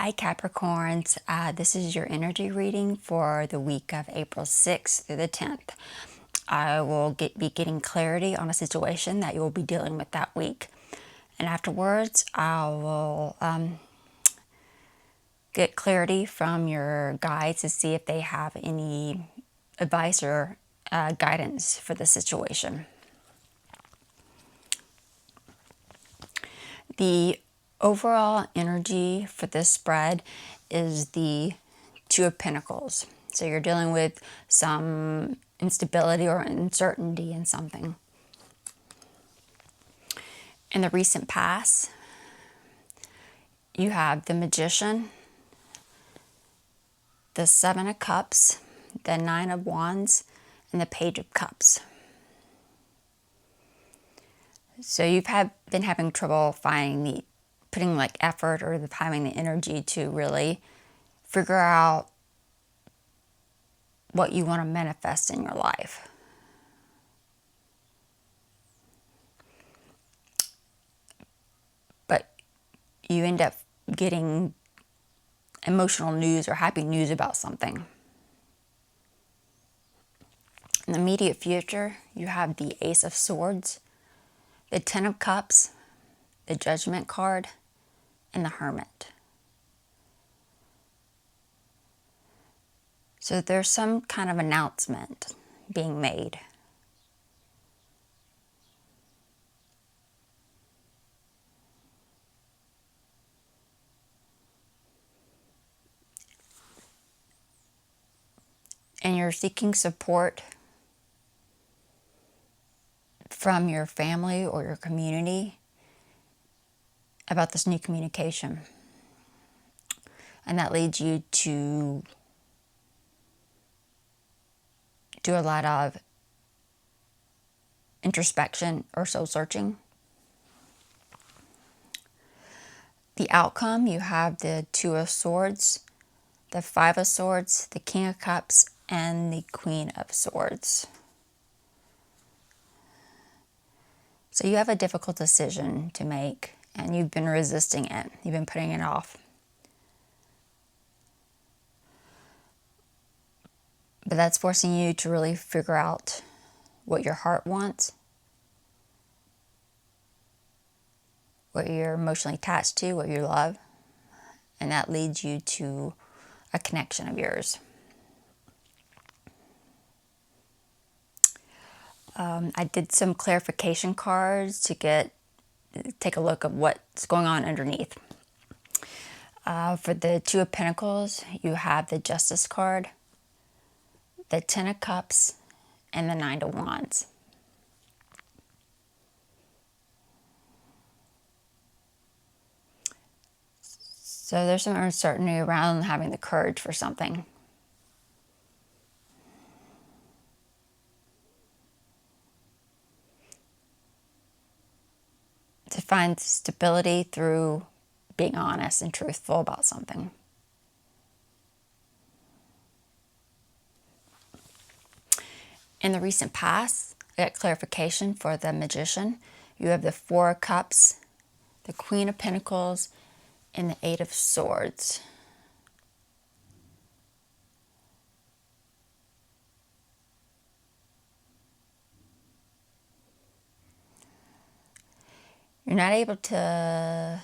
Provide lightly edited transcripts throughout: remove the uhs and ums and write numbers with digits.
Hi Capricorns, this is your energy reading for the week of April 6th through the 10th. I will be getting clarity on a situation that you will be dealing with that week. And afterwards, I will get clarity from your guides to see if they have any advice or guidance for the situation. The overall energy for this spread is the Two of Pentacles. So you're dealing with some instability or uncertainty in something. In the recent past, you have the Magician, the Seven of Cups, the Nine of Wands, and the Page of Cups. So you've been having trouble putting like effort or having the energy to really figure out what you want to manifest in your life. But you end up getting emotional news or happy news about something. In the immediate future, you have the Ace of Swords, the Ten of Cups, the Judgment card, and the Hermit. So there's some kind of announcement being made. And you're seeking support from your family or your community about this new communication. And that leads you to do a lot of introspection or soul searching. The outcome, you have the Two of Swords, the Five of Swords, the King of Cups, and the Queen of Swords. So you have a difficult decision to make, and you've been resisting it. You've been putting it off. But that's forcing you to really figure out what your heart wants, what you're emotionally attached to, what you love, and that leads you to a connection of yours. I did some clarification cards to take a look at what's going on underneath. For the Two of Pentacles, you have the Justice card, the Ten of Cups, and the Nine of Wands. So there's some uncertainty around having the courage for something. To find stability through being honest and truthful about something. In the recent past, I got clarification for the Magician. You have the Four of Cups, the Queen of Pentacles, and the Eight of Swords. You're not able to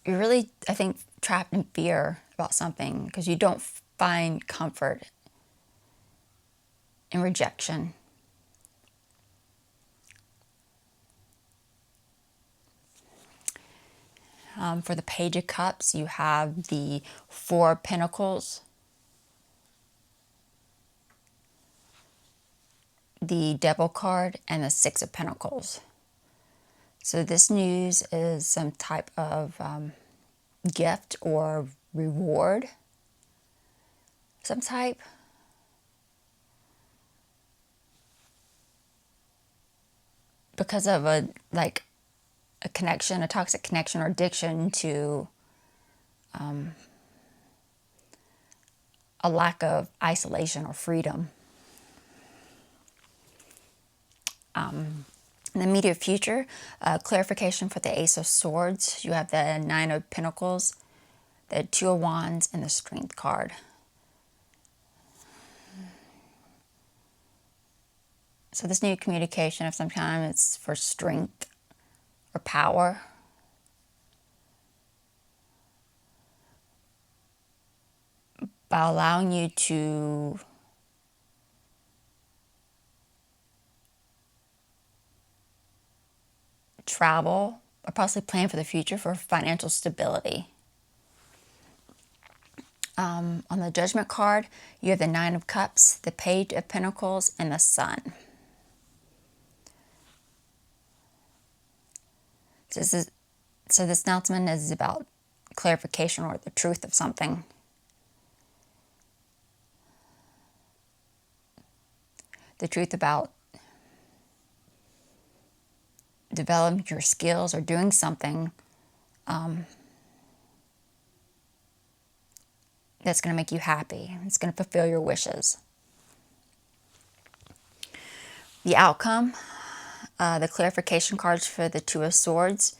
you're really, I think, trapped in fear about something because you don't find comfort in rejection. For the Page of Cups, you have the Four of Pentacles, the Devil card, and the Six of Pentacles. So this news is some type of gift or reward, some type. Because of a connection, a toxic connection or addiction to a lack of isolation or freedom. In the immediate future, clarification for the Ace of Swords. You have the Nine of Pentacles, the Two of Wands, and the Strength card. So this new communication of some kind, it's for strength or power. By allowing you to travel or possibly plan for the future for financial stability. On the Judgment card, you have the Nine of Cups, the Page of Pentacles, and the Sun. So this announcement is about clarification or the truth of something. The truth about developing your skills or doing something that's going to make you happy. It's going to fulfill your wishes. The outcome, the clarification cards for the Two of Swords.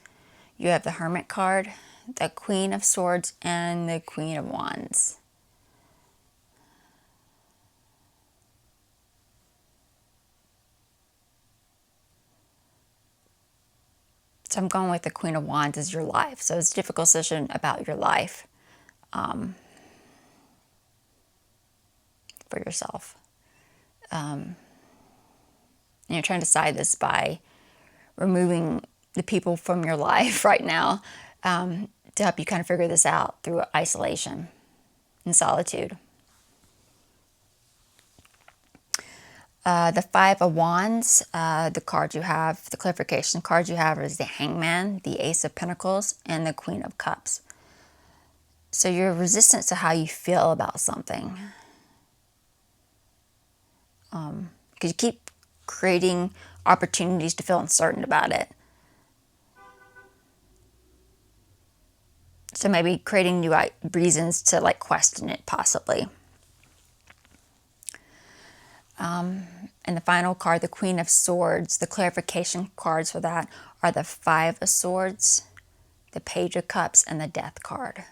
You have the Hermit card, the Queen of Swords, and the Queen of Wands. So I'm going with the Queen of Wands as your life. So it's a difficult decision about your life for yourself. And you're trying to decide this by removing the people from your life right now to help you kind of figure this out through isolation and solitude. The Five of Wands, the cards you have, the clarification cards you have is the Hangman, the Ace of Pentacles, and the Queen of Cups. So you're resistant to how you feel about something. Because you keep creating opportunities to feel uncertain about it. So maybe creating new reasons to like question it possibly. And the final card, the Queen of Swords, the clarification cards for that are the Five of Swords, the Page of Cups, and the Death card.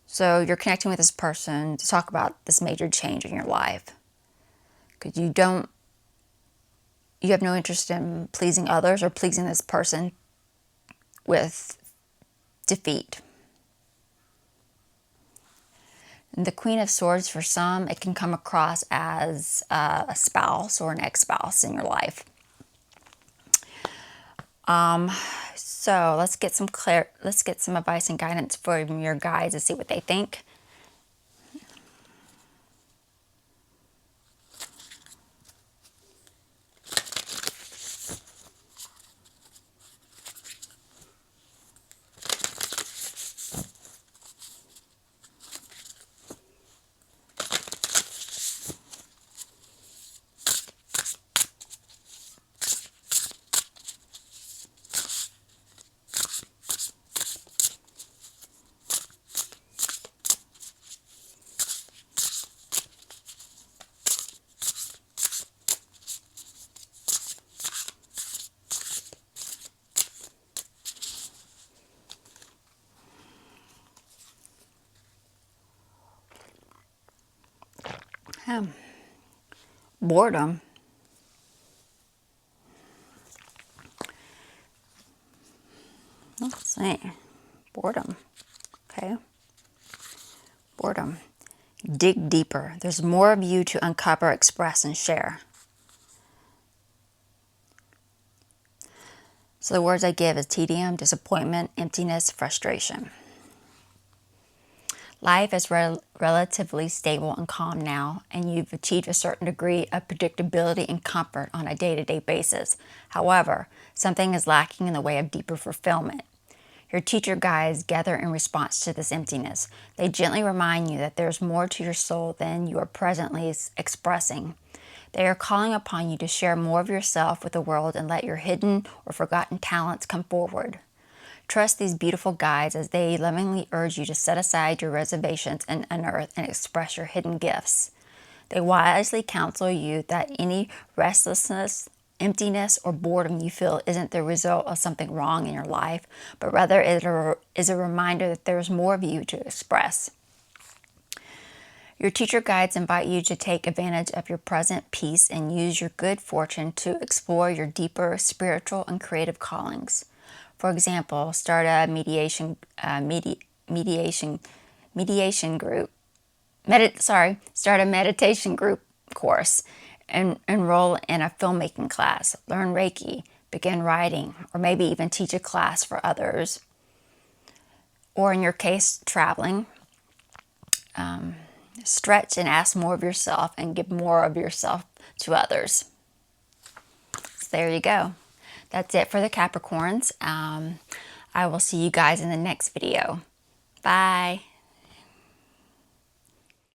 So you're connecting with this person to talk about this major change in your life. Because you have no interest in pleasing others or pleasing this person with defeat. And the Queen of Swords, for some, it can come across as a spouse or an ex-spouse in your life. So let's get some advice and guidance from your guides to see what they think. Boredom. Let's see. Boredom. Okay. Boredom. Dig deeper. There's more of you to uncover, express, and share. So the words I give is tedium, disappointment, emptiness, frustration. Life is relatively stable and calm now, and you've achieved a certain degree of predictability and comfort on a day-to-day basis. However, something is lacking in the way of deeper fulfillment. Your teacher guides gather in response to this emptiness. They gently remind you that there's more to your soul than you are presently expressing. They are calling upon you to share more of yourself with the world and let your hidden or forgotten talents come forward. Trust these beautiful guides as they lovingly urge you to set aside your reservations and unearth and express your hidden gifts. They wisely counsel you that any restlessness, emptiness, or boredom you feel isn't the result of something wrong in your life, but rather it is a reminder that there is more of you to express. Your teacher guides invite you to take advantage of your present peace and use your good fortune to explore your deeper spiritual and creative callings. For example, start a mediation group. Start a meditation group course, and enroll in a filmmaking class, learn Reiki, begin writing, or maybe even teach a class for others. Or in your case, traveling. Stretch and ask more of yourself and give more of yourself to others. So there you go. That's it for the Capricorns. I will see you guys in the next video. Bye.